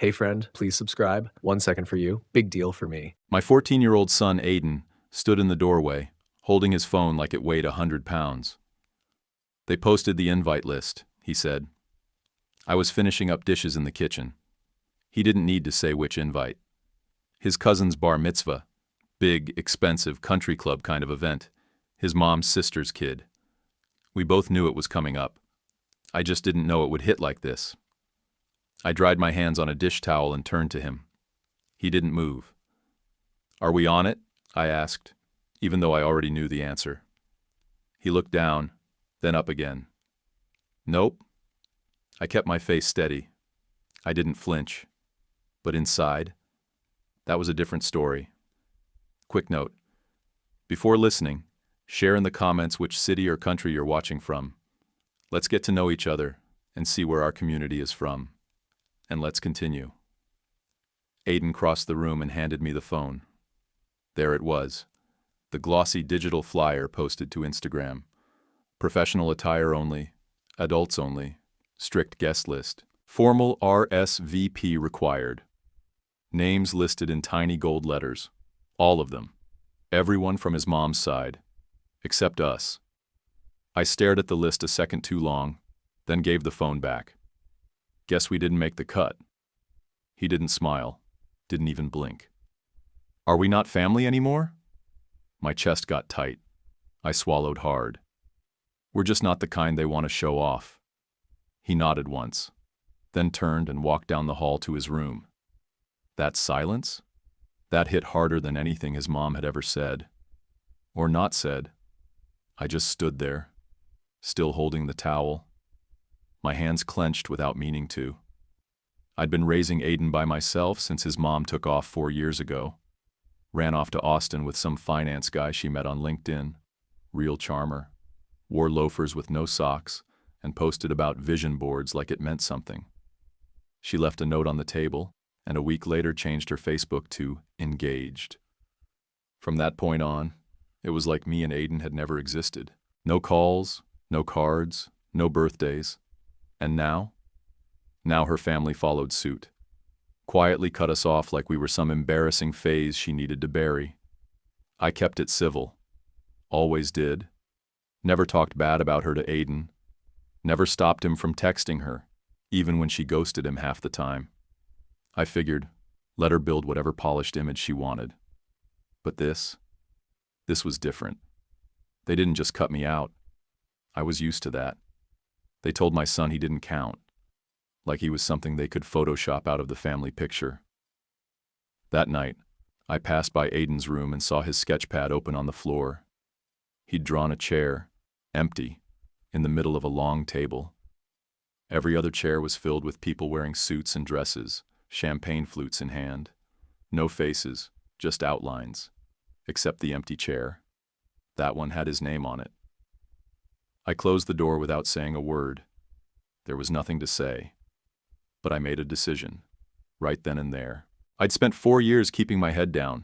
Hey friend, please subscribe. 1 second for you. Big deal for me. My 14-year-old son, Aiden, stood in the doorway, holding his phone like it weighed 100 pounds. They posted the invite list, he said. I was finishing up dishes in the kitchen. He didn't need to say which invite. His cousin's bar mitzvah, big, expensive country club kind of event, his mom's sister's kid. We both knew it was coming up. I just didn't know it would hit like this. I dried my hands on a dish towel and turned to him. He didn't move. Are we on it? I asked, even though I already knew the answer. He looked down, then up again. Nope. I kept my face steady. I didn't flinch. But inside, that was a different story. Quick note. Before listening, share in the comments which city or country you're watching from. Let's get to know each other and see where our community is from. And let's continue. Aiden crossed the room and handed me the phone. There it was, the glossy digital flyer posted to Instagram. Professional attire only, adults only, strict guest list. Formal RSVP required. Names listed in tiny gold letters. All of them. Everyone from his mom's side. Except us. I stared at the list a second too long, then gave the phone back. Guess we didn't make the cut. He didn't smile, didn't even blink. Are we not family anymore? My chest got tight. I swallowed hard. We're just not the kind they want to show off. He nodded once, then turned and walked down the hall to his room. That silence? That hit harder than anything his mom had ever said. Or not said. I just stood there, still holding the towel. My hands clenched without meaning to. I'd been raising Aiden by myself since his mom took off 4 years ago. Ran off to Austin with some finance guy she met on LinkedIn. Real charmer. Wore loafers with no socks and posted about vision boards like it meant something. She left a note on the table and a week later changed her Facebook to engaged. From that point on, it was like me and Aiden had never existed. No calls, no cards, no birthdays. And now? Now her family followed suit. Quietly cut us off like we were some embarrassing phase she needed to bury. I kept it civil. Always did. Never talked bad about her to Aiden. Never stopped him from texting her, even when she ghosted him half the time. I figured, let her build whatever polished image she wanted. But this was different. They didn't just cut me out. I was used to that. They told my son he didn't count, like he was something they could Photoshop out of the family picture. That night, I passed by Aiden's room and saw his sketchpad open on the floor. He'd drawn a chair, empty, in the middle of a long table. Every other chair was filled with people wearing suits and dresses, champagne flutes in hand. No faces, just outlines, except the empty chair. That one had his name on it. I closed the door without saying a word. There was nothing to say. But I made a decision, right then and there. I'd spent 4 years keeping my head down,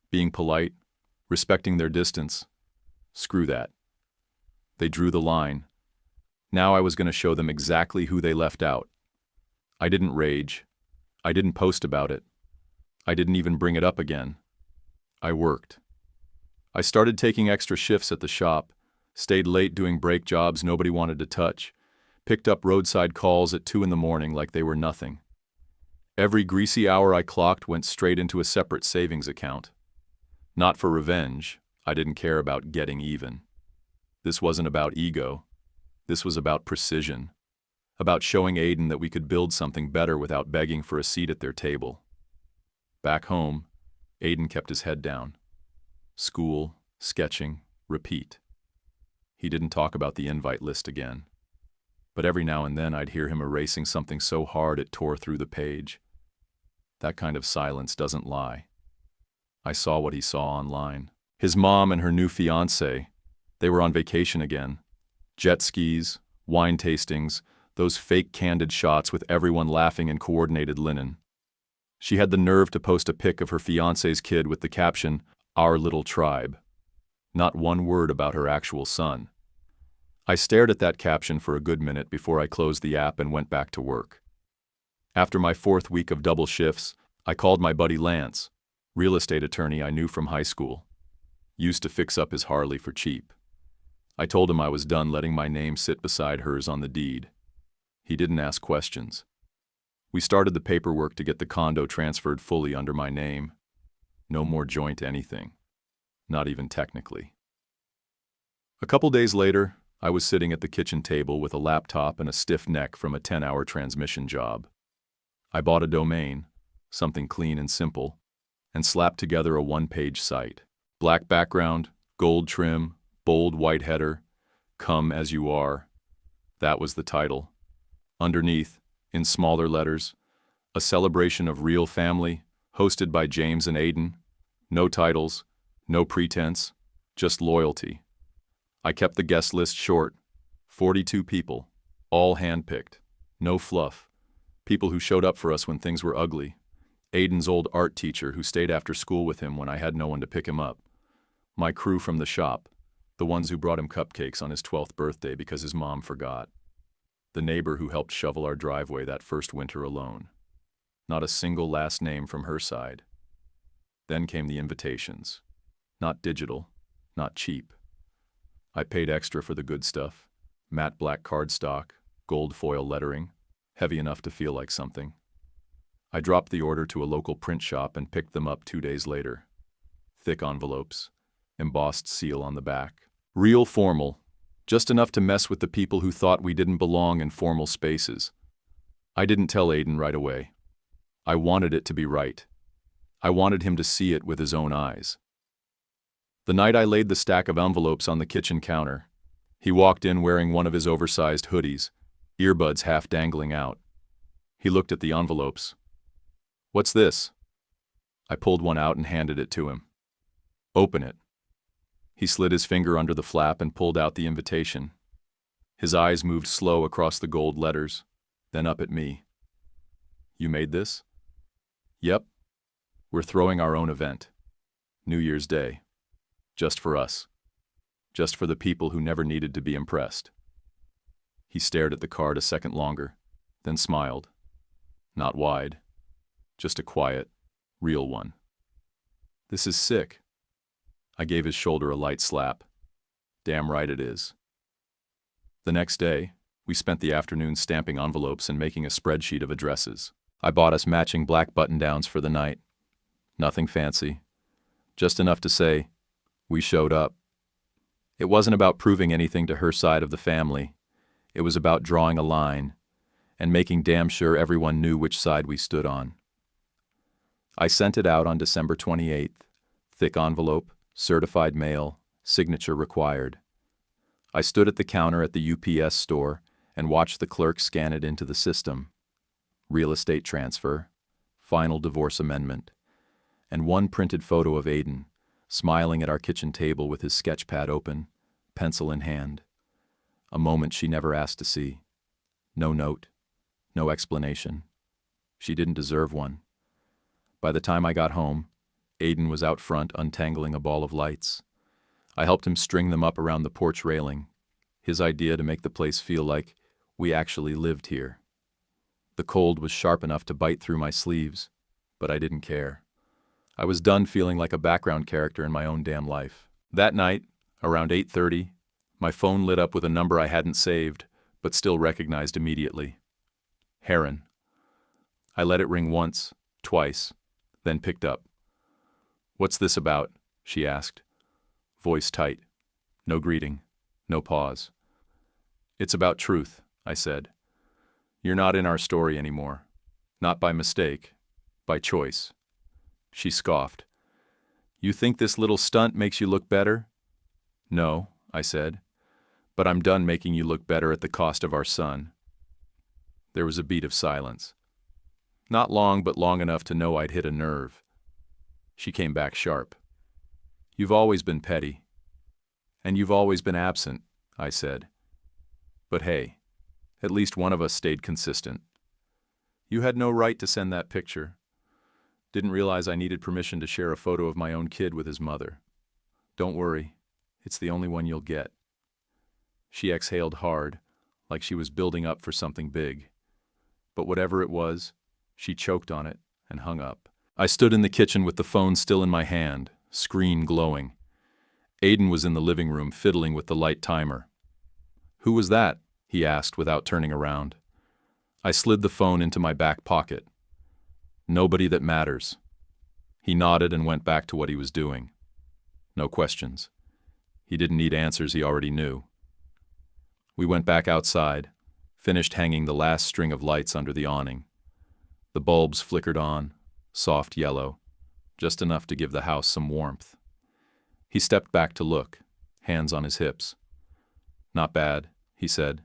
being polite, respecting their distance. Screw that. They drew the line. Now I was going to show them exactly who they left out. I didn't rage. I didn't post about it. I didn't even bring it up again. I worked. I started taking extra shifts at the shop, stayed late doing break jobs nobody wanted to touch, picked up roadside calls at 2 a.m. like they were nothing. Every greasy hour I clocked went straight into a separate savings account. Not for revenge. I didn't care about getting even. This wasn't about ego. This was about precision. About showing Aiden that we could build something better without begging for a seat at their table. Back home, Aiden kept his head down. School, sketching, repeat. He didn't talk about the invite list again. But every now and then I'd hear him erasing something so hard it tore through the page. That kind of silence doesn't lie. I saw what he saw online. His mom and her new fiancé, they were on vacation again. Jet skis, wine tastings, those fake candid shots with everyone laughing in coordinated linen. She had the nerve to post a pic of her fiancé's kid with the caption, "Our little tribe." Not one word about her actual son. I stared at that caption for a good minute before I closed the app and went back to work. After my 4th week of double shifts, I called my buddy Lance, real estate attorney I knew from high school. Used to fix up his Harley for cheap. I told him I was done letting my name sit beside hers on the deed. He didn't ask questions. We started the paperwork to get the condo transferred fully under my name. No more joint anything. Not even technically. A couple days later, I was sitting at the kitchen table with a laptop and a stiff neck from a 10-hour transmission job. I bought a domain, something clean and simple, and slapped together a 1-page site. Black background, gold trim, bold white header, "Come as you are." That was the title. Underneath, in smaller letters, a celebration of real family, hosted by James and Aiden. No titles, no pretense, just loyalty. I kept the guest list short. 42 people, all handpicked. No fluff. People who showed up for us when things were ugly. Aiden's old art teacher who stayed after school with him when I had no one to pick him up. My crew from the shop, the ones who brought him cupcakes on his 12th birthday because his mom forgot. The neighbor who helped shovel our driveway that first winter alone. Not a single last name from her side. Then came the invitations. Not digital, not cheap. I paid extra for the good stuff. Matte black cardstock, gold foil lettering, heavy enough to feel like something. I dropped the order to a local print shop and picked them up 2 days later. Thick envelopes, embossed seal on the back. Real formal, just enough to mess with the people who thought we didn't belong in formal spaces. I didn't tell Aiden right away. I wanted it to be right. I wanted him to see it with his own eyes. The night I laid the stack of envelopes on the kitchen counter, he walked in wearing one of his oversized hoodies, earbuds half dangling out. He looked at the envelopes. "What's this?" I pulled one out and handed it to him. "Open it." He slid his finger under the flap and pulled out the invitation. His eyes moved slow across the gold letters, then up at me. "You made this?" "Yep. We're throwing our own event. New Year's Day. Just for us. Just for the people who never needed to be impressed." He stared at the card a second longer, then smiled. Not wide. Just a quiet, real one. "This is sick." I gave his shoulder a light slap. "Damn right it is." The next day, we spent the afternoon stamping envelopes and making a spreadsheet of addresses. I bought us matching black button-downs for the night. Nothing fancy. Just enough to say, we showed up. It wasn't about proving anything to her side of the family. It was about drawing a line and making damn sure everyone knew which side we stood on. I sent it out on December 28th. Thick envelope, certified mail, signature required. I stood at the counter at the UPS store and watched the clerk scan it into the system. Real estate transfer, final divorce amendment, and one printed photo of Aiden, smiling at our kitchen table with his sketch pad open, pencil in hand. A moment she never asked to see. No note, no explanation. She didn't deserve one. By the time I got home, Aiden was out front untangling a ball of lights. I helped him string them up around the porch railing, his idea to make the place feel like we actually lived here. The cold was sharp enough to bite through my sleeves, but I didn't care. I was done feeling like a background character in my own damn life. That night, around 8:30, my phone lit up with a number I hadn't saved, but still recognized immediately. Heron. I let it ring once, twice, then picked up. "What's this about?" she asked. Voice tight. No greeting. No pause. "It's about truth," I said. "You're not in our story anymore. Not by mistake. By choice." She scoffed. "You think this little stunt makes you look better?" "No," I said. "But I'm done making you look better at the cost of our son." There was a beat of silence. Not long, but long enough to know I'd hit a nerve. She came back sharp. "You've always been petty. And you've always been absent," I said. "But hey, at least one of us stayed consistent. You had no right to send that picture. Didn't realize I needed permission to share a photo of my own kid with his mother. Don't worry, it's the only one you'll get." She exhaled hard, like she was building up for something big. But whatever it was, She choked on it and hung up. I stood in the kitchen with the phone still in my hand, screen glowing. Aiden was in the living room fiddling with the light timer. "Who was that?" he asked without turning around. I slid the phone into my back pocket. "Nobody that matters." He nodded and went back to what he was doing. No questions. He didn't need answers he already knew. We went back outside, finished hanging the last string of lights under the awning. The bulbs flickered on, soft yellow, just enough to give the house some warmth. He stepped back to look, hands on his hips. "Not bad," he said.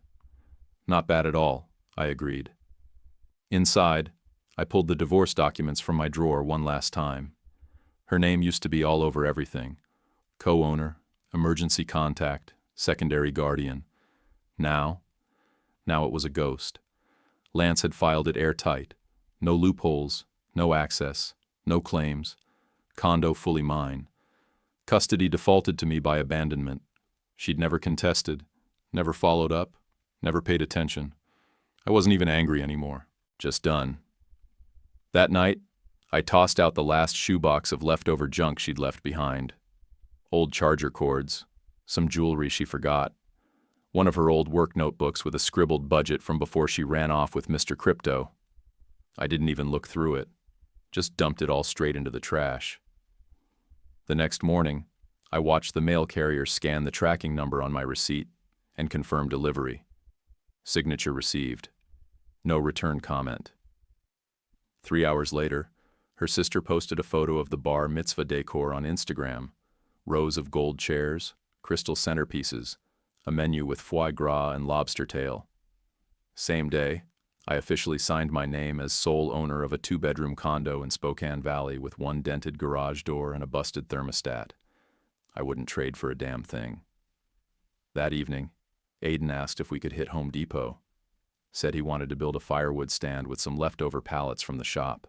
"Not bad at all," I agreed. Inside, I pulled the divorce documents from my drawer one last time. Her name used to be all over everything. Co-owner, emergency contact, secondary guardian. Now it was a ghost. Lance had filed it airtight. No loopholes, no access, no claims. Condo fully mine. Custody defaulted to me by abandonment. She'd never contested, never followed up, never paid attention. I wasn't even angry anymore. Just done. That night, I tossed out the last shoebox of leftover junk she'd left behind. Old charger cords, some jewelry she forgot, one of her old work notebooks with a scribbled budget from before she ran off with Mr. Crypto. I didn't even look through it, just dumped it all straight into the trash. The next morning, I watched the mail carrier scan the tracking number on my receipt and confirm delivery. Signature received. No return comment. 3 hours later, her sister posted a photo of the bar Mitzvah decor on Instagram. Rows of gold chairs, crystal centerpieces, a menu with foie gras and lobster tail. Same day, I officially signed my name as sole owner of a 2-bedroom condo in Spokane Valley with one dented garage door and a busted thermostat. I wouldn't trade for a damn thing. That evening, Aiden asked if we could hit Home Depot. Said he wanted to build a firewood stand with some leftover pallets from the shop.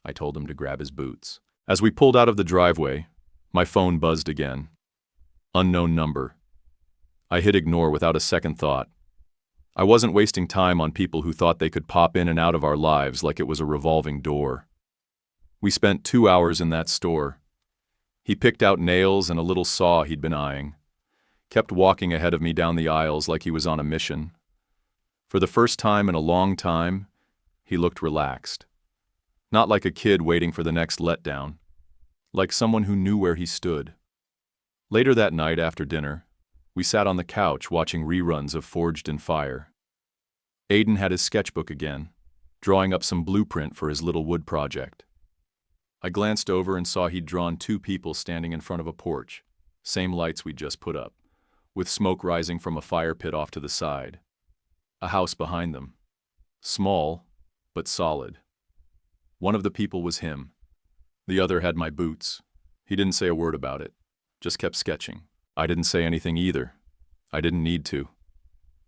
I told him to grab his boots. As we pulled out of the driveway, my phone buzzed again. Unknown number. I hit ignore without a second thought. I wasn't wasting time on people who thought they could pop in and out of our lives like it was a revolving door. We spent 2 hours in that store. He picked out nails and a little saw he'd been eyeing. Kept walking ahead of me down the aisles like he was on a mission. For the first time in a long time, he looked relaxed. Not like a kid waiting for the next letdown. Like someone who knew where he stood. Later that night after dinner, we sat on the couch watching reruns of Forged in Fire. Aiden had his sketchbook again, drawing up some blueprint for his little wood project. I glanced over and saw he'd drawn 2 people standing in front of a porch, same lights we'd just put up, with smoke rising from a fire pit off to the side. A house behind them. Small, but solid. One of the people was him. The other had my boots. He didn't say a word about it, just kept sketching. I didn't say anything either. I didn't need to.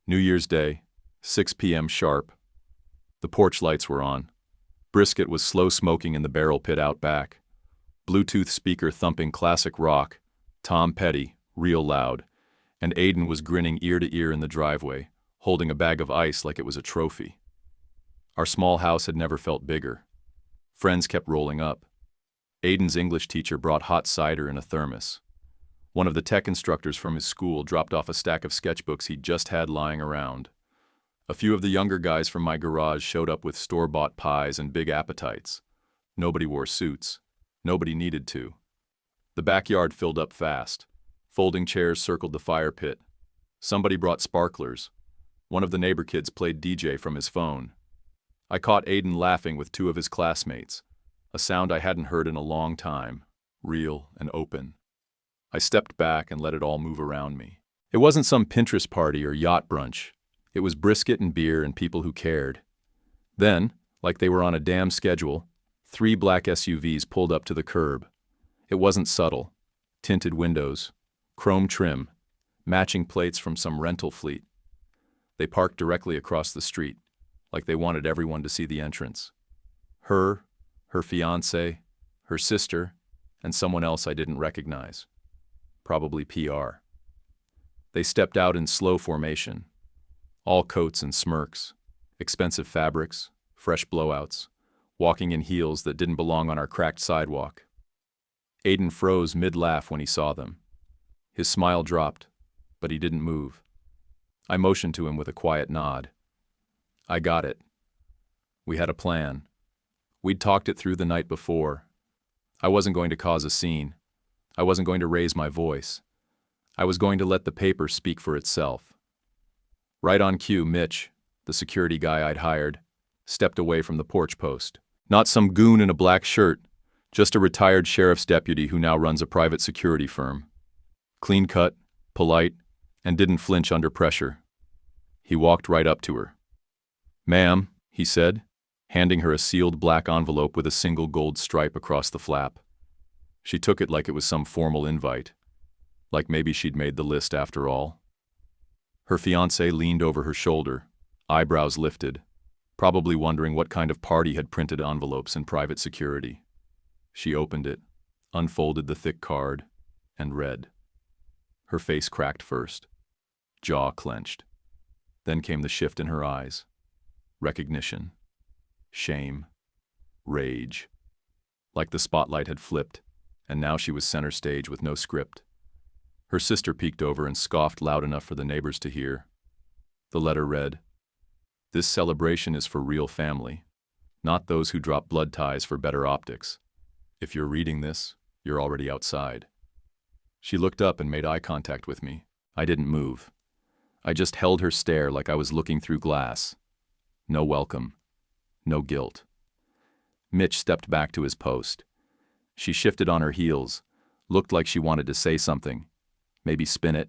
New Year's Day, 6 p.m. sharp. The porch lights were on. Brisket was slow smoking in the barrel pit out back. Bluetooth speaker thumping classic rock, Tom Petty, real loud, and Aiden was grinning ear to ear in the driveway, holding a bag of ice like it was a trophy. Our small house had never felt bigger. Friends kept rolling up. Aiden's English teacher brought hot cider in a thermos. One of the tech instructors from his school dropped off a stack of sketchbooks he'd just had lying around. A few of the younger guys from my garage showed up with store-bought pies and big appetites. Nobody wore suits. Nobody needed to. The backyard filled up fast. Folding chairs circled the fire pit. Somebody brought sparklers. One of the neighbor kids played DJ from his phone. I caught Aiden laughing with 2 of his classmates, a sound I hadn't heard in a long time, real and open. I stepped back and let it all move around me. It wasn't some Pinterest party or yacht brunch. It was brisket and beer and people who cared. Then, like they were on a damn schedule, 3 black SUVs pulled up to the curb. It wasn't subtle. Tinted windows, chrome trim, matching plates from some rental fleet. They parked directly across the street, like they wanted everyone to see the entrance. Her fiancé, her sister, and someone else I didn't recognize. Probably PR. They stepped out in slow formation. All coats and smirks, expensive fabrics, fresh blowouts, walking in heels that didn't belong on our cracked sidewalk. Aiden froze mid-laugh when he saw them. His smile dropped, but he didn't move. I motioned to him with a quiet nod. I got it. We had a plan. We'd talked it through the night before. I wasn't going to cause a scene. I wasn't going to raise my voice. I was going to let the paper speak for itself. Right on cue, Mitch, the security guy I'd hired, stepped away from the porch post. Not some goon in a black shirt, just a retired sheriff's deputy who now runs a private security firm. Clean-cut, polite, and didn't flinch under pressure. He walked right up to her. "Ma'am," he said, handing her a sealed black envelope with a single gold stripe across the flap. She took it like it was some formal invite, like maybe she'd made the list after all. Her fiancé leaned over her shoulder, eyebrows lifted, probably wondering what kind of party had printed envelopes in private security. She opened it, unfolded the thick card, and read. Her face cracked first, jaw clenched. Then came the shift in her eyes. Recognition, shame, rage. Like the spotlight had flipped, and now she was center stage with no script. Her sister peeked over and scoffed loud enough for the neighbors to hear. The letter read, "This celebration is for real family, not those who drop blood ties for better optics. If you're reading this, you're already outside." She looked up and made eye contact with me. I didn't move. I just held her stare like I was looking through glass. No welcome. No guilt. Mitch stepped back to his post. She shifted on her heels, looked like she wanted to say something. Maybe spin it,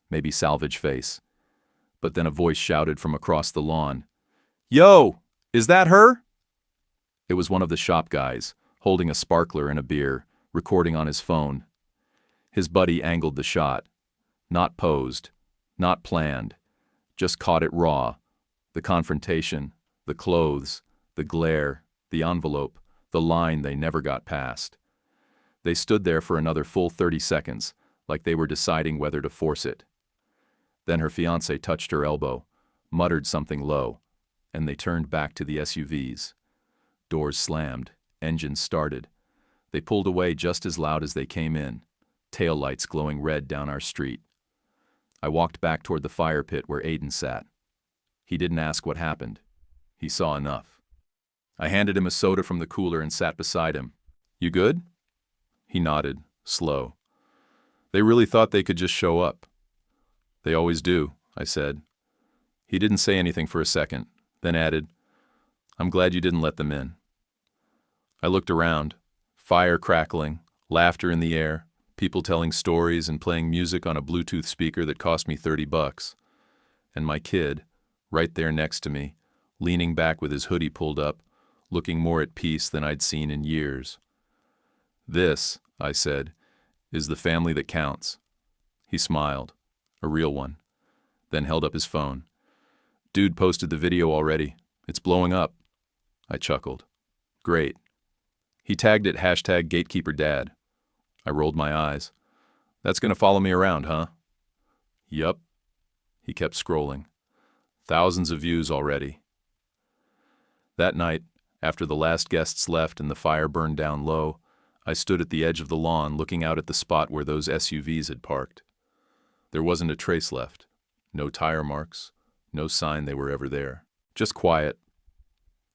maybe salvage face. But then a voice shouted from across the lawn, "Yo, is that her?" It was one of the shop guys, holding a sparkler and a beer, recording on his phone. His buddy angled the shot. Not posed, not planned, just caught it raw. The confrontation, the clothes, the glare, the envelope, the line they never got past. They stood there for another full 30 seconds, like they were deciding whether to force it. Then her fiancé touched her elbow, muttered something low, and they turned back to the SUVs. Doors slammed, engines started. They pulled away just as loud as they came in, taillights glowing red down our street. I walked back toward the fire pit where Aiden sat. He didn't ask what happened. He saw enough. I handed him a soda from the cooler and sat beside him. "You good?" He nodded, slow. "They really thought they could just show up." "They always do," I said. He didn't say anything for a second, then added, "I'm glad you didn't let them in." I looked around, fire crackling, laughter in the air, people telling stories and playing music on a Bluetooth speaker that cost me $30. And my kid, right there next to me, leaning back with his hoodie pulled up, looking more at peace than I'd seen in years. "This," I said, "is the family that counts." He smiled, a real one, then held up his phone. "Dude posted the video already. It's blowing up." I chuckled. "Great." He tagged it #GatekeeperDad. I rolled my eyes. "That's gonna follow me around, huh?" "Yup." He kept scrolling. Thousands of views already. That night, after the last guests left and the fire burned down low, I stood at the edge of the lawn looking out at the spot where those SUVs had parked. There wasn't a trace left. No tire marks. No sign they were ever there. Just quiet.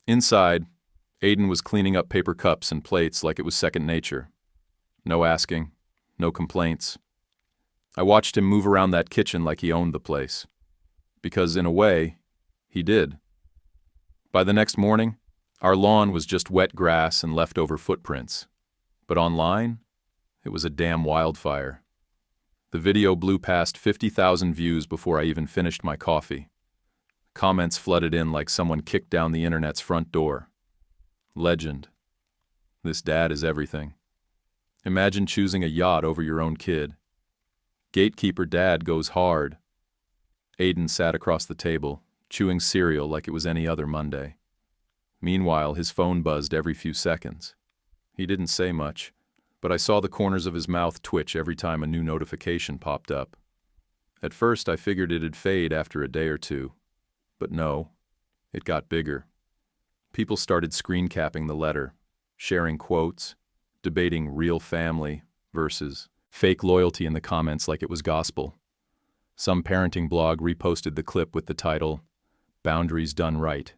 Inside, Aiden was cleaning up paper cups and plates like it was second nature. No asking. No complaints. I watched him move around that kitchen like he owned the place. Because, in a way, he did. By the next morning, our lawn was just wet grass and leftover footprints. But online, it was a damn wildfire. The video blew past 50,000 views before I even finished my coffee. Comments flooded in like someone kicked down the internet's front door. Legend. This dad is everything. Imagine choosing a yacht over your own kid. Gatekeeper Dad goes hard. Aiden sat across the table, chewing cereal like it was any other Monday. Meanwhile, his phone buzzed every few seconds. He didn't say much, but I saw the corners of his mouth twitch every time a new notification popped up. At first, I figured it'd fade after a day or two. But no, it got bigger. People started screen capping the letter, sharing quotes, debating real family versus fake loyalty in the comments like it was gospel. Some parenting blog reposted the clip with the title, "Boundaries Done Right."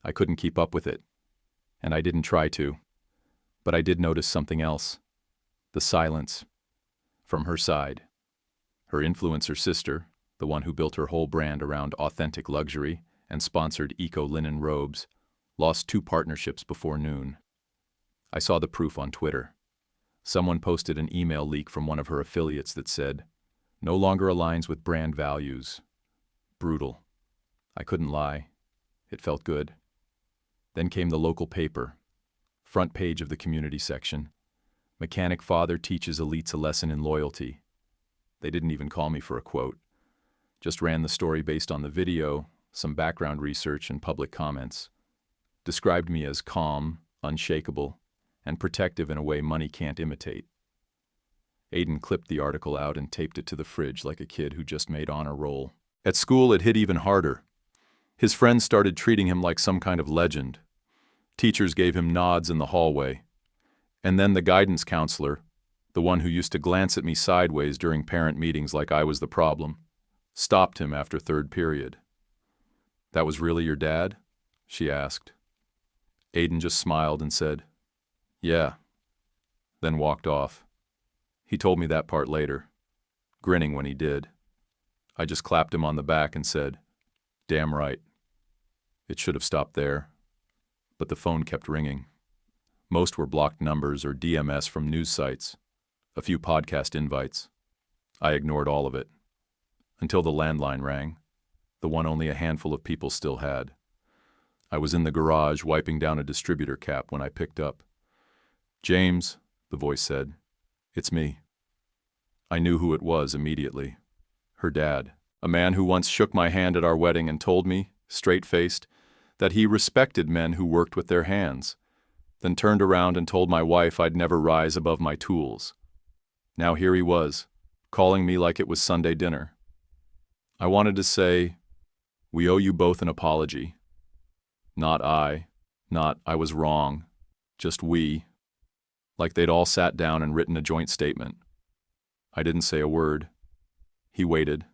I couldn't keep up with it, and I didn't try to. But I did notice something else. The silence. From her side. Her influencer sister, the one who built her whole brand around authentic luxury and sponsored eco-linen robes, lost 2 partnerships before noon. I saw the proof on Twitter. Someone posted an email leak from one of her affiliates that said, "No longer aligns with brand values." Brutal. I couldn't lie. It felt good. Then came the local paper. Front page of the community section. Mechanic father teaches elites a lesson in loyalty. They didn't even call me for a quote. Just ran the story based on the video, some background research, and public comments. Described me as calm, unshakable, and protective in a way money can't imitate. Aiden clipped the article out and taped it to the fridge like a kid who just made honor roll. At school, it hit even harder. His friends started treating him like some kind of legend. Teachers gave him nods in the hallway. And then the guidance counselor, the one who used to glance at me sideways during parent meetings like I was the problem, stopped him after 3rd period. "That was really your dad?" she asked. Aiden just smiled and said, "Yeah," then walked off. He told me that part later, grinning when he did. I just clapped him on the back and said, "Damn right." It should have stopped there. But the phone kept ringing. Most were blocked numbers or DMS from news sites, a few podcast invites. I ignored all of it. Until the landline rang, the one only a handful of people still had. I was in the garage wiping down a distributor cap when I picked up. "James," the voice said. "It's me." I knew who it was immediately. Her dad, a man who once shook my hand at our wedding and told me, straight-faced, that he respected men who worked with their hands, then turned around and told my wife I'd never rise above my tools. Now here he was, calling me like it was Sunday dinner. I wanted to say, "We owe you both an apology." Not I was wrong, just we. Like they'd all sat down and written a joint statement. I didn't say a word. He waited.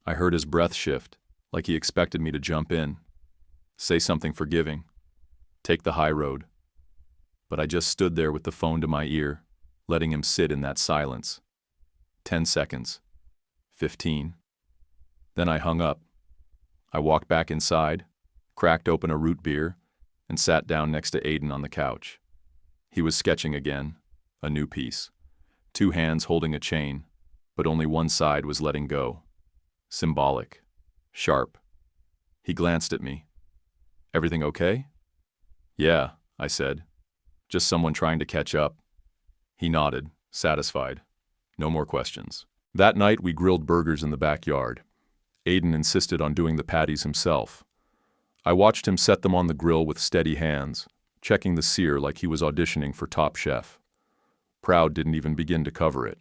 I heard his breath shift, like he expected me to jump in, say something forgiving, take the high road. But I just stood there with the phone to my ear, letting him sit in that silence. 10 seconds. 15. Then I hung up. I walked back inside, cracked open a root beer, and sat down next to Aiden on the couch. He was sketching again, a new piece. 2 hands holding a chain, but only one side was letting go. Symbolic. Sharp. He glanced at me. "Everything okay?" "Yeah," I said. "Just someone trying to catch up." He nodded, satisfied. No more questions. That night we grilled burgers in the backyard. Aiden insisted on doing the patties himself. I watched him set them on the grill with steady hands, checking the sear like he was auditioning for Top Chef. Proud didn't even begin to cover it.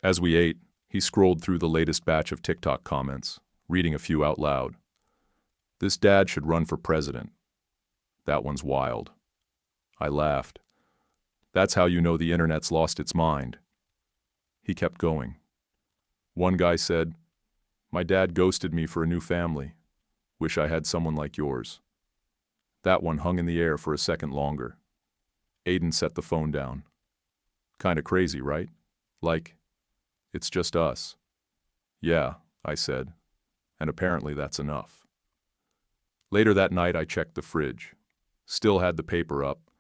As we ate, he scrolled through the latest batch of TikTok comments, reading a few out loud. "This dad should run for president. That one's wild." I laughed. "That's how you know the internet's lost its mind." He kept going. One guy said, "My dad ghosted me for a new family. Wish I had someone like yours." That one hung in the air for a second longer. Aiden set the phone down. "Kinda crazy, right? Like, it's just us." "Yeah," I said, "and apparently that's enough." Later that night I checked the fridge. Still had the paper up,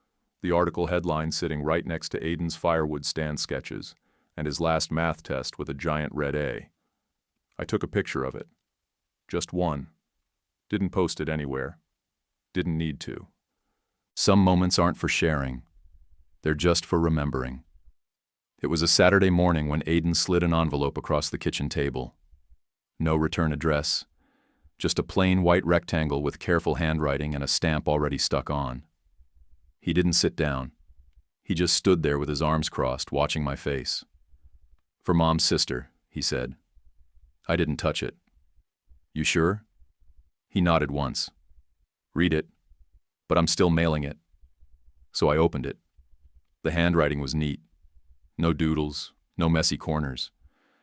the article headline sitting right next to Aiden's firewood stand sketches, and his last math test with a giant red A. I took a picture of it. Just one. Didn't post it anywhere. Didn't need to. Some moments aren't for sharing. They're just for remembering. It was a Saturday morning when Aiden slid an envelope across the kitchen table. No return address. Just a plain white rectangle with careful handwriting and a stamp already stuck on. He didn't sit down. He just stood there with his arms crossed, watching my face. "For Mom's sister," he said. I didn't touch it. "You sure?" He nodded once. "Read it." But I'm still mailing it. So I opened it. The handwriting was neat. No doodles, no messy corners.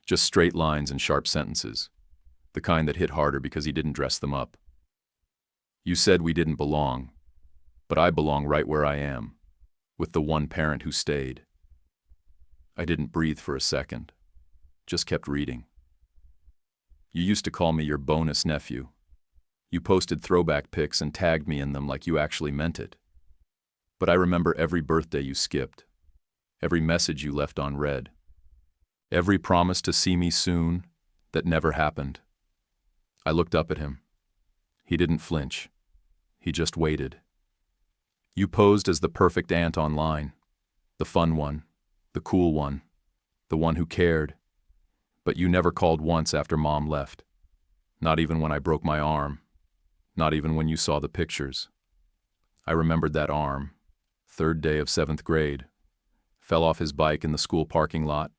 Just straight lines and sharp sentences. The kind that hit harder because he didn't dress them up. You said we didn't belong, but I belong right where I am, with the one parent who stayed. I didn't breathe for a second, just kept reading. You used to call me your bonus nephew. You posted throwback pics and tagged me in them like you actually meant it. But I remember every birthday you skipped, every message you left unread, every promise to see me soon that never happened. I looked up at him. He didn't flinch. He just waited. You posed as the perfect aunt online, the fun one, the cool one, the one who cared. But you never called once after Mom left. Not even when I broke my arm. Not even when you saw the pictures. I remembered that arm. Third day of 7th grade. Fell off his bike in the school parking lot.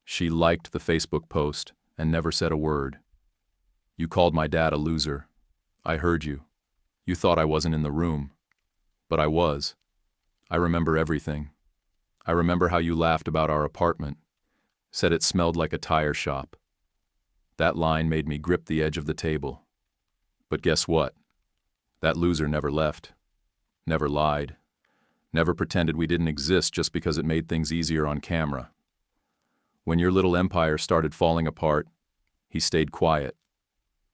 She liked the Facebook post and never said a word. You called my dad a loser. I heard you. You thought I wasn't in the room. But I was. I remember everything. I remember how you laughed about our apartment. Said it smelled like a tire shop. That line made me grip the edge of the table. But guess what? That loser never left. Never lied. Never pretended we didn't exist just because it made things easier on camera. When your little empire started falling apart, he stayed quiet.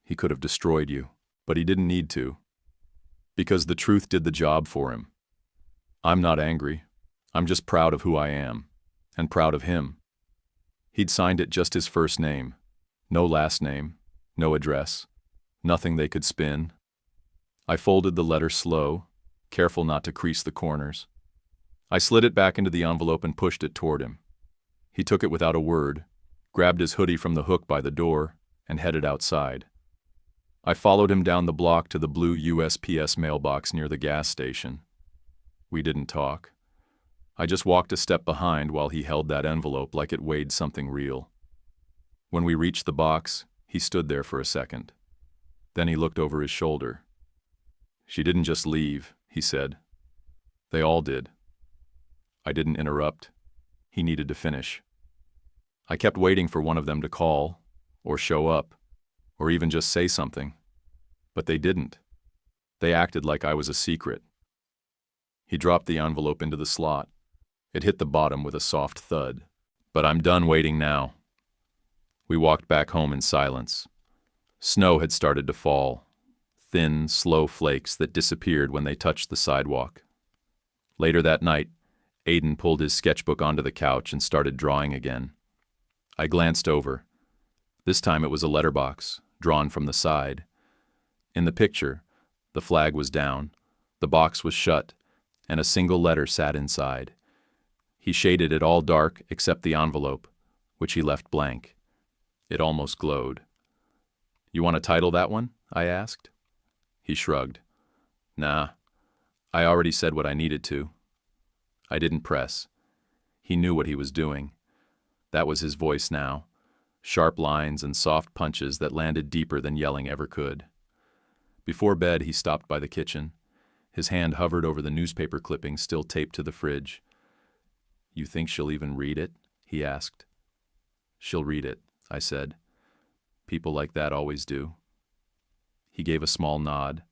He could have destroyed you, but he didn't need to. Because the truth did the job for him. I'm not angry. I'm just proud of who I am, and proud of him. He'd signed it just his first name. No last name, no address, nothing they could spin. I folded the letter slow, careful not to crease the corners. I slid it back into the envelope and pushed it toward him. He took it without a word, grabbed his hoodie from the hook by the door, and headed outside. I followed him down the block to the blue USPS mailbox near the gas station. We didn't talk. I just walked a step behind while he held that envelope like it weighed something real. When we reached the box, he stood there for a second. Then he looked over his shoulder. She didn't just leave, he said. They all did. I didn't interrupt. He needed to finish. I kept waiting for one of them to call, or show up, or even just say something. But they didn't. They acted like I was a secret. He dropped the envelope into the slot. It hit the bottom with a soft thud. But I'm done waiting now. We walked back home in silence. Snow had started to fall. Thin, slow flakes that disappeared when they touched the sidewalk. Later that night, Aiden pulled his sketchbook onto the couch and started drawing again. I glanced over. This time it was a letterbox, drawn from the side. In the picture, the flag was down, the box was shut, and a single letter sat inside. He shaded it all dark except the envelope, which he left blank. It almost glowed. You want to title that one? I asked. He shrugged. Nah, I already said what I needed to. I didn't press. He knew what he was doing. That was his voice now. Sharp lines and soft punches that landed deeper than yelling ever could. Before bed, he stopped by the kitchen. His hand hovered over the newspaper clipping still taped to the fridge. You think she'll even read it? He asked. She'll read it, I said. People like that always do. He gave a small nod,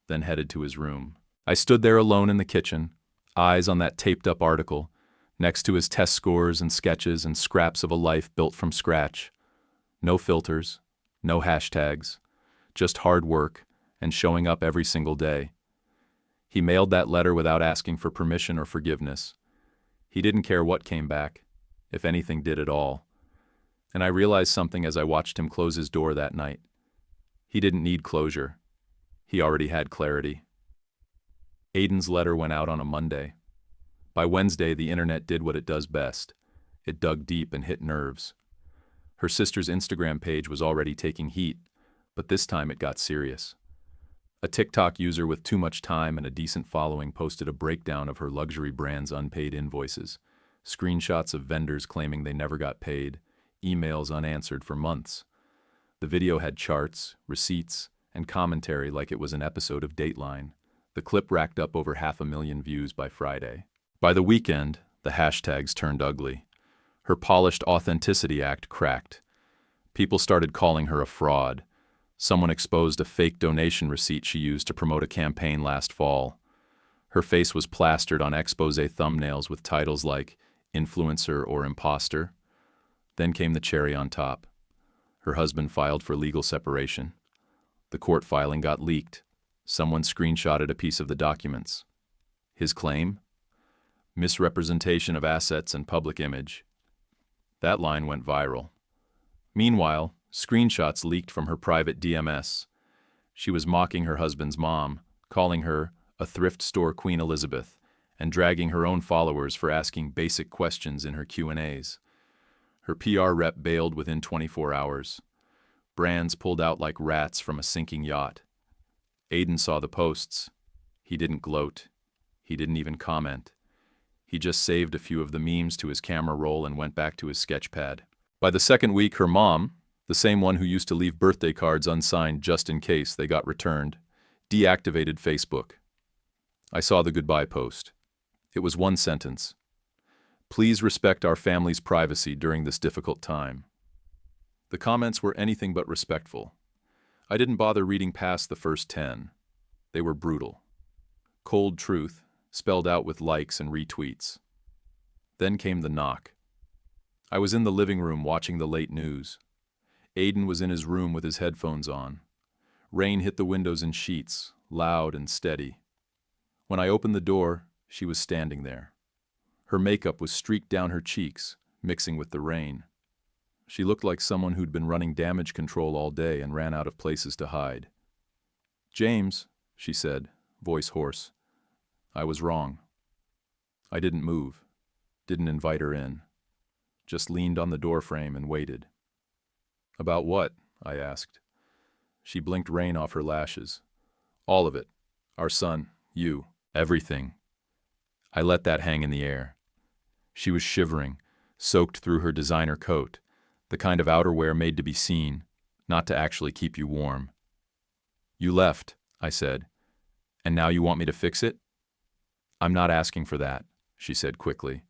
then headed to his room. I stood there alone in the kitchen, eyes on that taped-up article, next to his test scores and sketches and scraps of a life built from scratch. No filters, no hashtags, just hard work and showing up every single day. He mailed that letter without asking for permission or forgiveness. He didn't care what came back, if anything did at all. And I realized something as I watched him close his door that night. He didn't need closure. He already had clarity. Aiden's letter went out on a Monday. By Wednesday, the internet did what it does best. It dug deep and hit nerves. Her sister's Instagram page was already taking heat, but this time it got serious. A TikTok user with too much time and a decent following posted a breakdown of her luxury brand's unpaid invoices, screenshots of vendors claiming they never got paid, emails unanswered for months. The video had charts, receipts, and commentary like it was an episode of Dateline. The clip racked up over 500,000 views by Friday. By the weekend, the hashtags turned ugly. Her polished authenticity act cracked. People started calling her a fraud. Someone exposed a fake donation receipt she used to promote a campaign last fall. Her face was plastered on expose thumbnails with titles like influencer or imposter. Then came the cherry on top. Her husband filed for legal separation. The court filing got leaked. Someone screenshotted a piece of the documents. His claim? Misrepresentation of assets and public image. That line went viral. Meanwhile, screenshots leaked from her private DMS. She was mocking her husband's mom, calling her a thrift store Queen Elizabeth, and dragging her own followers for asking basic questions in her Q&As. Her PR rep bailed within 24 hours. Brands pulled out like rats from a sinking yacht. Aiden saw the posts. He didn't gloat. He didn't even comment. He just saved a few of the memes to his camera roll and went back to his sketch pad. By the second week, her mom, the same one who used to leave birthday cards unsigned just in case they got returned, deactivated Facebook. I saw the goodbye post. It was one sentence. Please respect our family's privacy during this difficult time. The comments were anything but respectful. I didn't bother reading past the first 10. They were brutal. Cold truth, spelled out with likes and retweets. Then came the knock. I was in the living room watching the late news. Aiden was in his room with his headphones on. Rain hit the windows in sheets, loud and steady. When I opened the door, she was standing there. Her makeup was streaked down her cheeks, mixing with the rain. She looked like someone who'd been running damage control all day and ran out of places to hide. "James," she said, voice hoarse. I was wrong. I didn't move, didn't invite her in. Just leaned on the doorframe and waited. "About what?" I asked. She blinked rain off her lashes. "All of it. Our son, you, everything." I let that hang in the air. She was shivering, soaked through her designer coat, the kind of outerwear made to be seen, not to actually keep you warm. "You left," I said, "and now you want me to fix it?" "I'm not asking for that," she said quickly.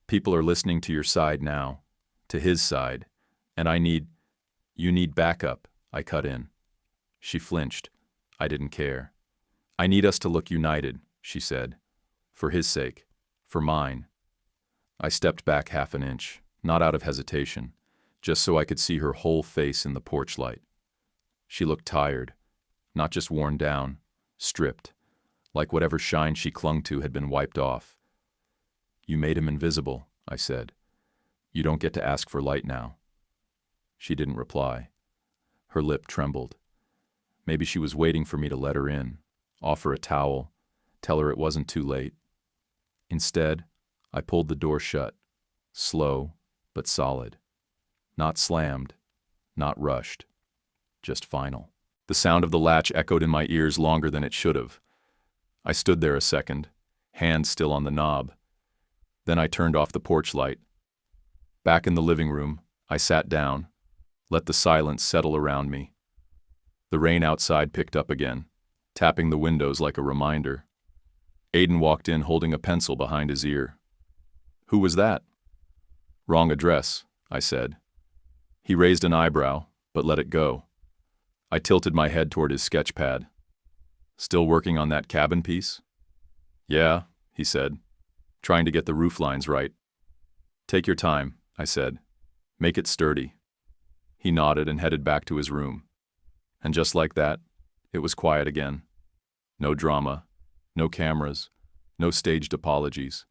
People are listening to your side now, to his side, and you need backup," I cut in. She flinched. I didn't care. "I need us to look united," she said. "For his sake. For mine." I stepped back half an inch, not out of hesitation, just so I could see her whole face in the porch light. She looked tired, not just worn down, stripped, like whatever shine she clung to had been wiped off. "You made him invisible," I said. "You don't get to ask for light now." She didn't reply. Her lip trembled. Maybe she was waiting for me to let her in, offer a towel, tell her it wasn't too late. Instead, I pulled the door shut, slow but solid. Not slammed, not rushed, just final. The sound of the latch echoed in my ears longer than it should have. I stood there a second, hand still on the knob. Then I turned off the porch light. Back in the living room, I sat down, let the silence settle around me. The rain outside picked up again, tapping the windows like a reminder. Aiden walked in holding a pencil behind his ear. "Who was that?" "Wrong address," I said. He raised an eyebrow, but let it go. I tilted my head toward his sketch pad. "Still working on that cabin piece?" "Yeah," he said, trying to get the roof lines right. "Take your time," I said. "Make it sturdy." He nodded and headed back to his room. And just like that, it was quiet again. No drama, no cameras, no staged apologies.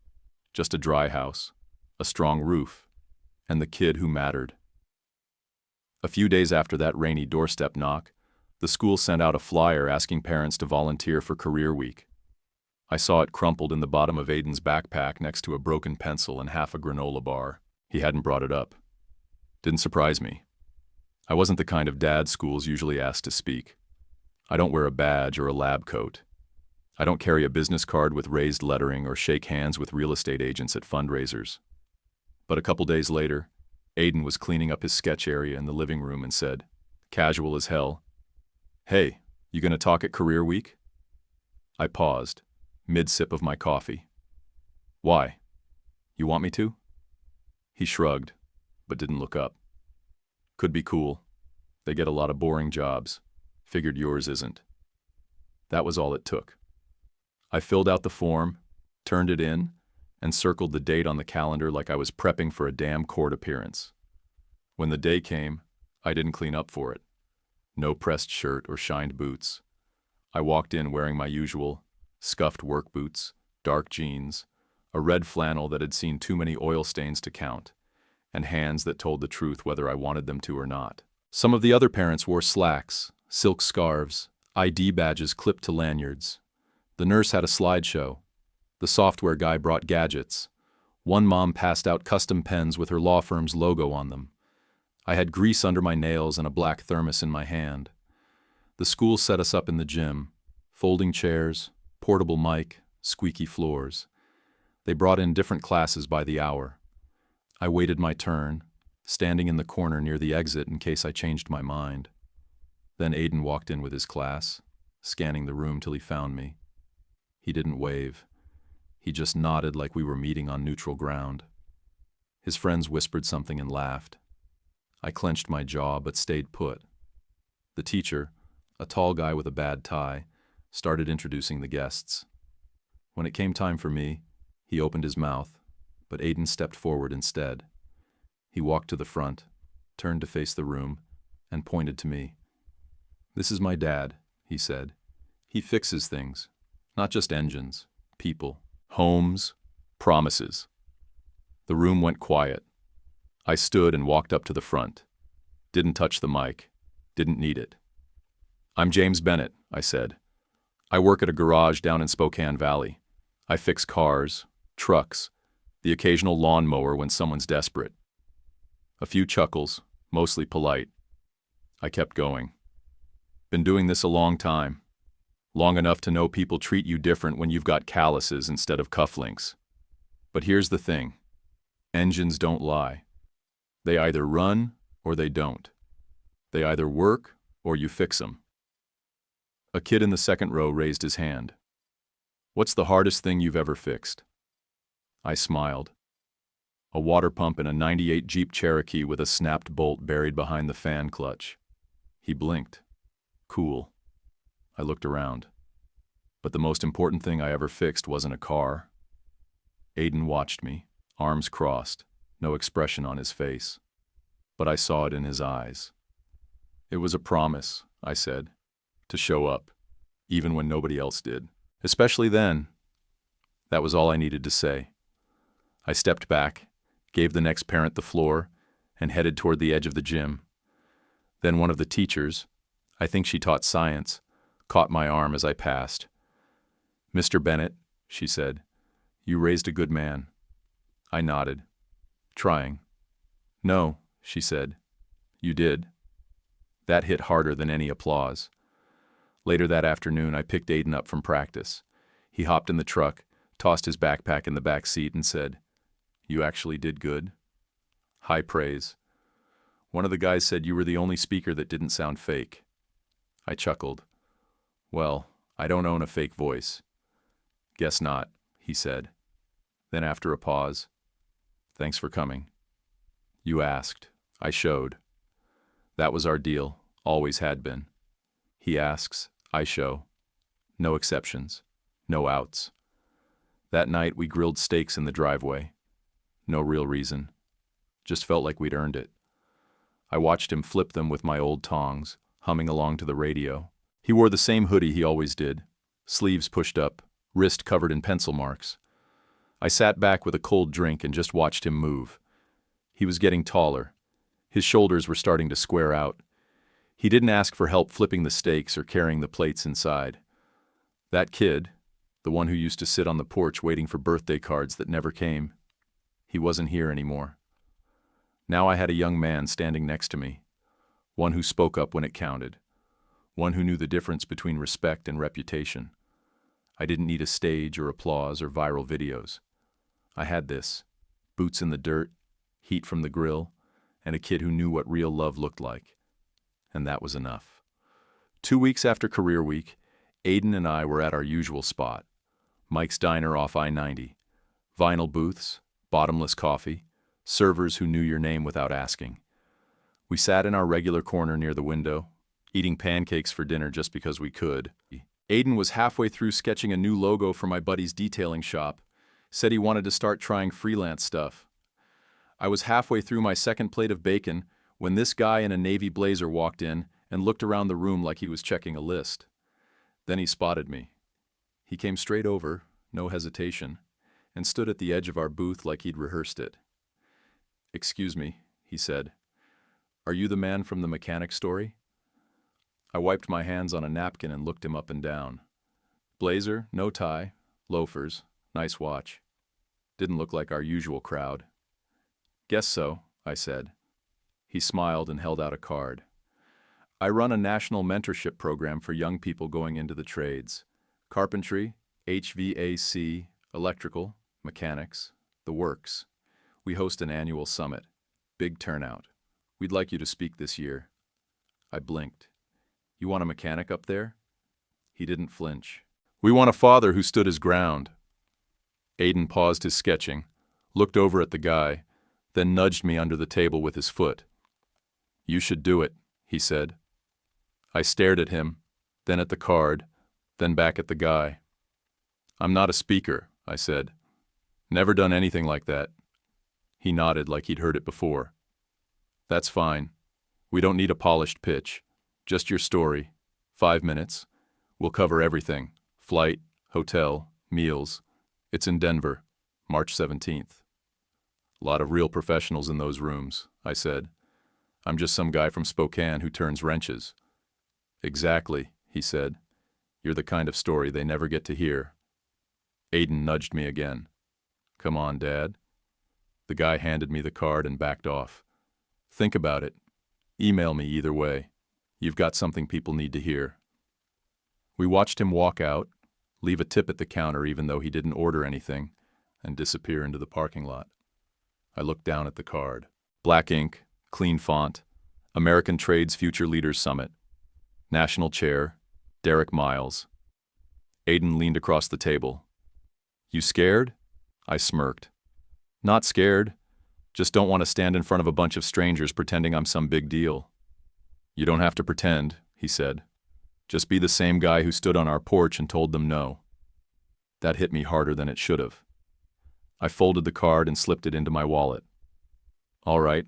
Just a dry house, a strong roof, and the kid who mattered. A few days after that rainy doorstep knock, the school sent out a flyer asking parents to volunteer for Career Week. I saw it crumpled in the bottom of Aiden's backpack next to a broken pencil and half a granola bar. He hadn't brought it up. Didn't surprise me. I wasn't the kind of dad schools usually ask to speak. I don't wear a badge or a lab coat. I don't carry a business card with raised lettering or shake hands with real estate agents at fundraisers. But a couple days later, Aiden was cleaning up his sketch area in the living room and said, casual as hell, "Hey, you gonna talk at Career Week?" I paused, mid-sip of my coffee. Why? You want me to? He shrugged, but didn't look up. Could be cool. They get a lot of boring jobs. Figured yours isn't. That was all it took. I filled out the form, turned it in, and circled the date on the calendar like I was prepping for a damn court appearance. When the day came, I didn't clean up for it. No pressed shirt or shined boots. I walked in wearing my usual scuffed work boots, dark jeans, a red flannel that had seen too many oil stains to count, and hands that told the truth whether I wanted them to or not. Some of the other parents wore slacks, silk scarves, ID badges clipped to lanyards. The nurse had a slideshow. The software guy brought gadgets. One mom passed out custom pens with her law firm's logo on them. I had grease under my nails and a black thermos in my hand. The school set us up in the gym. Folding chairs, portable mic, squeaky floors. They brought in different classes by the hour. I waited my turn, standing in the corner near the exit in case I changed my mind. Then Aiden walked in with his class, scanning the room till he found me. He didn't wave. He just nodded like we were meeting on neutral ground. His friends whispered something and laughed. I clenched my jaw but stayed put. The teacher, a tall guy with a bad tie, started introducing the guests. When it came time for me, he opened his mouth, but Aiden stepped forward instead. He walked to the front, turned to face the room, and pointed to me. "This is my dad," he said. "He fixes things, not just engines, people, homes, promises." The room went quiet. I stood and walked up to the front. Didn't touch the mic. Didn't need it. "I'm James Bennett," I said. "I work at a garage down in Spokane Valley. I fix cars, trucks, the occasional lawnmower when someone's desperate." A few chuckles, mostly polite. I kept going. "Been doing this a long time. Long enough to know people treat you different when you've got calluses instead of cufflinks. But here's the thing. Engines don't lie. They either run or they don't. They either work or you fix them." A kid in the second row raised his hand. "What's the hardest thing you've ever fixed?" I smiled. "A water pump in a '98 Jeep Cherokee with a snapped bolt buried behind the fan clutch." He blinked. "Cool." I looked around. But the most important thing I ever fixed wasn't a car. Aiden watched me, arms crossed, no expression on his face. But I saw it in his eyes. "It was a promise," I said, "to show up, even when nobody else did. Especially then." That was all I needed to say. I stepped back, gave the next parent the floor, and headed toward the edge of the gym. Then one of the teachers, I think she taught science, caught my arm as I passed. "Mr. Bennett," she said, "you raised a good man." I nodded. "Trying." "No," she said, "you did." That hit harder than any applause. Later that afternoon, I picked Aiden up from practice. He hopped in the truck, tossed his backpack in the back seat, and said, "You actually did good." High praise. "One of the guys said you were the only speaker that didn't sound fake." I chuckled. "Well, I don't own a fake voice." "Guess not," he said. Then after a pause, "Thanks for coming." "You asked. I showed." That was our deal, always had been. He asks, I show. No exceptions. No outs. That night we grilled steaks in the driveway. No real reason. Just felt like we'd earned it. I watched him flip them with my old tongs, humming along to the radio. He wore the same hoodie he always did, sleeves pushed up, wrist covered in pencil marks. I sat back with a cold drink and just watched him move. He was getting taller. His shoulders were starting to square out. He didn't ask for help flipping the steaks or carrying the plates inside. That kid, the one who used to sit on the porch waiting for birthday cards that never came, he wasn't here anymore. Now I had a young man standing next to me, one who spoke up when it counted, one who knew the difference between respect and reputation. I didn't need a stage or applause or viral videos. I had this, boots in the dirt, heat from the grill, and a kid who knew what real love looked like. And that was enough. 2 weeks after Career Week, Aiden and I were at our usual spot, Mike's Diner off I-90. Vinyl booths, bottomless coffee, servers who knew your name without asking. We sat in our regular corner near the window, eating pancakes for dinner just because we could. Aiden was halfway through sketching a new logo for my buddy's detailing shop, said he wanted to start trying freelance stuff. I was halfway through my second plate of bacon when this guy in a navy blazer walked in and looked around the room like he was checking a list. Then he spotted me. He came straight over, no hesitation, and stood at the edge of our booth like he'd rehearsed it. "Excuse me," he said. "Are you the man from the mechanic story?" I wiped my hands on a napkin and looked him up and down. Blazer, no tie, loafers, nice watch. Didn't look like our usual crowd. "Guess so," I said. He smiled and held out a card. "I run a national mentorship program for young people going into the trades. Carpentry, HVAC, electrical, mechanics, the works. We host an annual summit. Big turnout. We'd like you to speak this year." I blinked. "You want a mechanic up there?" He didn't flinch. "We want a father who stood his ground." Aiden paused his sketching, looked over at the guy, then nudged me under the table with his foot. "You should do it," he said. I stared at him, then at the card, then back at the guy. "I'm not a speaker," I said. "Never done anything like that." He nodded like he'd heard it before. "That's fine. We don't need a polished pitch. Just your story. 5 minutes. We'll cover everything. Flight, hotel, meals. It's in Denver, March 17th. "Lot of real professionals in those rooms," I said. "I'm just some guy from Spokane who turns wrenches." "Exactly," he said. "You're the kind of story they never get to hear." Aiden nudged me again. "Come on, Dad." The guy handed me the card and backed off. "Think about it. Email me either way. You've got something people need to hear." We watched him walk out, leave a tip at the counter even though he didn't order anything, and disappear into the parking lot. I looked down at the card. Black ink, clean font, American Trades Future Leaders Summit. National Chair, Derek Miles. Aiden leaned across the table. "You scared?" I smirked. "Not scared. Just don't want to stand in front of a bunch of strangers pretending I'm some big deal." "You don't have to pretend," he said. "Just be the same guy who stood on our porch and told them no." That hit me harder than it should have. I folded the card and slipped it into my wallet. "All right,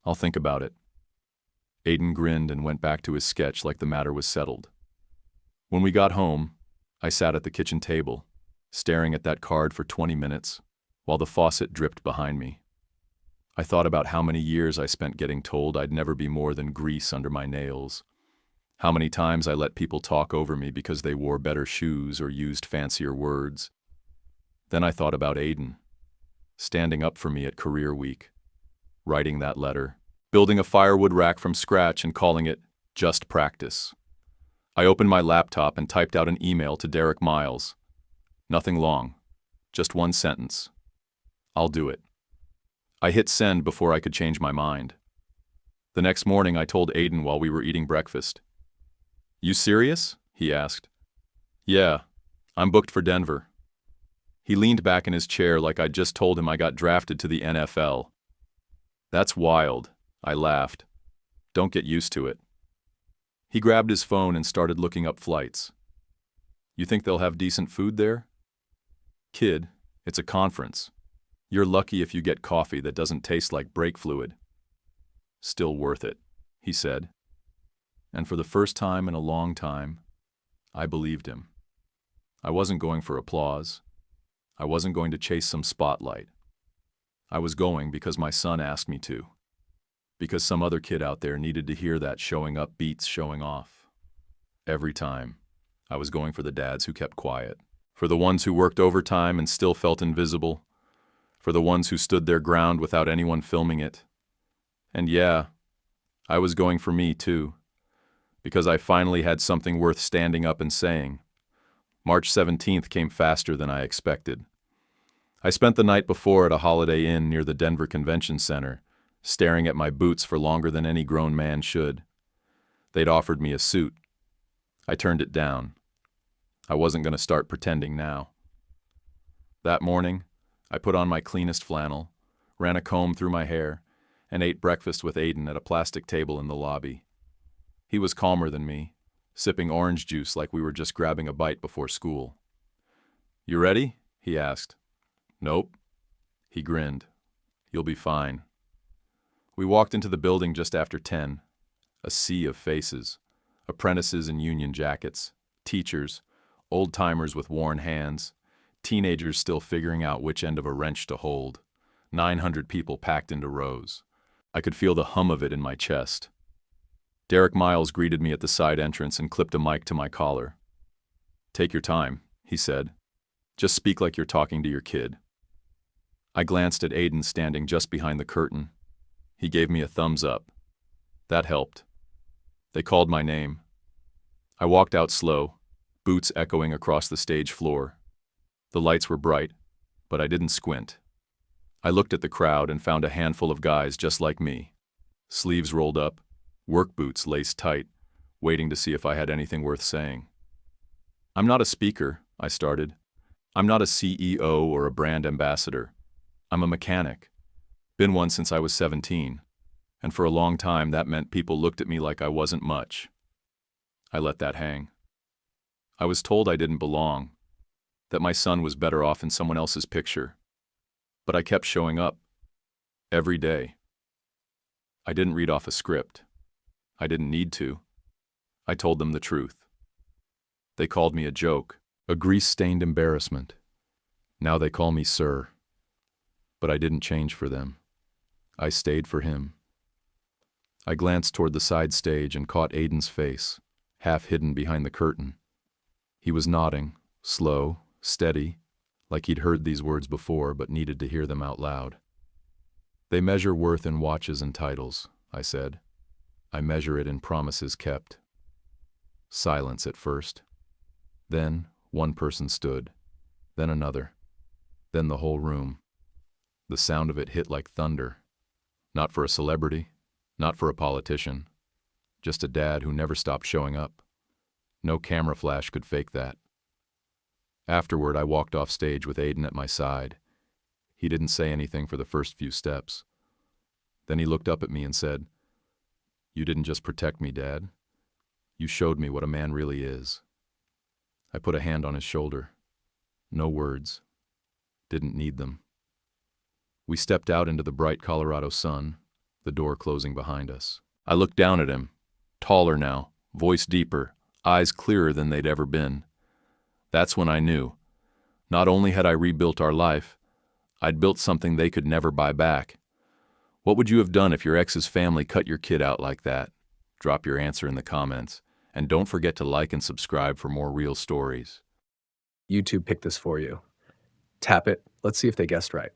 I'll think about it." Aiden grinned and went back to his sketch like the matter was settled. When we got home, I sat at the kitchen table, staring at that card for 20 minutes, while the faucet dripped behind me. I thought about how many years I spent getting told I'd never be more than grease under my nails. How many times I let people talk over me because they wore better shoes or used fancier words. Then I thought about Aiden, standing up for me at Career Week, writing that letter, building a firewood rack from scratch and calling it just practice. I opened my laptop and typed out an email to Derek Miles. Nothing long, just one sentence. "I'll do it." I hit send before I could change my mind. The next morning I told Aiden while we were eating breakfast. "You serious?" he asked. "Yeah, I'm booked for Denver." He leaned back in his chair like I'd just told him I got drafted to the NFL. "That's wild," I laughed. "Don't get used to it." He grabbed his phone and started looking up flights. "You think they'll have decent food there?" "Kid, it's a conference. You're lucky if you get coffee that doesn't taste like brake fluid." "Still worth it," he said. And for the first time in a long time, I believed him. I wasn't going for applause. I wasn't going to chase some spotlight. I was going because my son asked me to. Because some other kid out there needed to hear that showing up beats showing off. Every time, I was going for the dads who kept quiet. For the ones who worked overtime and still felt invisible. For the ones who stood their ground without anyone filming it. And yeah, I was going for me too. Because I finally had something worth standing up and saying. March 17th came faster than I expected. I spent the night before at a Holiday Inn near the Denver Convention Center, staring at my boots for longer than any grown man should. They'd offered me a suit. I turned it down. I wasn't going to start pretending now. That morning, I put on my cleanest flannel, ran a comb through my hair, and ate breakfast with Aiden at a plastic table in the lobby. He was calmer than me, sipping orange juice like we were just grabbing a bite before school. "You ready?" he asked. "Nope." He grinned. "You'll be fine." We walked into the building just after 10. A sea of faces. Apprentices in union jackets, teachers, old-timers with worn hands, teenagers still figuring out which end of a wrench to hold. 900 people packed into rows. I could feel the hum of it in my chest. Derek Miles greeted me at the side entrance and clipped a mic to my collar. "Take your time," he said. "Just speak like you're talking to your kid." I glanced at Aiden standing just behind the curtain. He gave me a thumbs up. That helped. They called my name. I walked out slow, boots echoing across the stage floor. The lights were bright, but I didn't squint. I looked at the crowd and found a handful of guys just like me. Sleeves rolled up, work boots laced tight, waiting to see if I had anything worth saying. "I'm not a speaker," I started. "I'm not a CEO or a brand ambassador. I'm a mechanic. Been one since I was 17. And for a long time that meant people looked at me like I wasn't much." I let that hang. I was told I didn't belong, that my son was better off in someone else's picture. But I kept showing up. Every day. I didn't read off a script. I didn't need to. I told them the truth. They called me a joke, a grease-stained embarrassment. Now they call me sir. But I didn't change for them. I stayed for him. I glanced toward the side stage and caught Aiden's face, half hidden behind the curtain. He was nodding, slow, steady, like he'd heard these words before but needed to hear them out loud. "They measure worth in watches and titles," I said. "I measure it in promises kept." Silence at first. Then one person stood, then another, then the whole room. The sound of it hit like thunder. Not for a celebrity, not for a politician, just a dad who never stopped showing up. No camera flash could fake that. Afterward, I walked off stage with Aiden at my side. He didn't say anything for the first few steps. Then he looked up at me and said, "You didn't just protect me, Dad. You showed me what a man really is." I put a hand on his shoulder. No words. Didn't need them. We stepped out into the bright Colorado sun, the door closing behind us. I looked down at him, taller now, voice deeper, eyes clearer than they'd ever been. That's when I knew. Not only had I rebuilt our life, I'd built something they could never buy back. What would you have done if your ex's family cut your kid out like that? Drop your answer in the comments. And don't forget to like and subscribe for more real stories. YouTube picked this for you. Tap it. Let's see if they guessed right.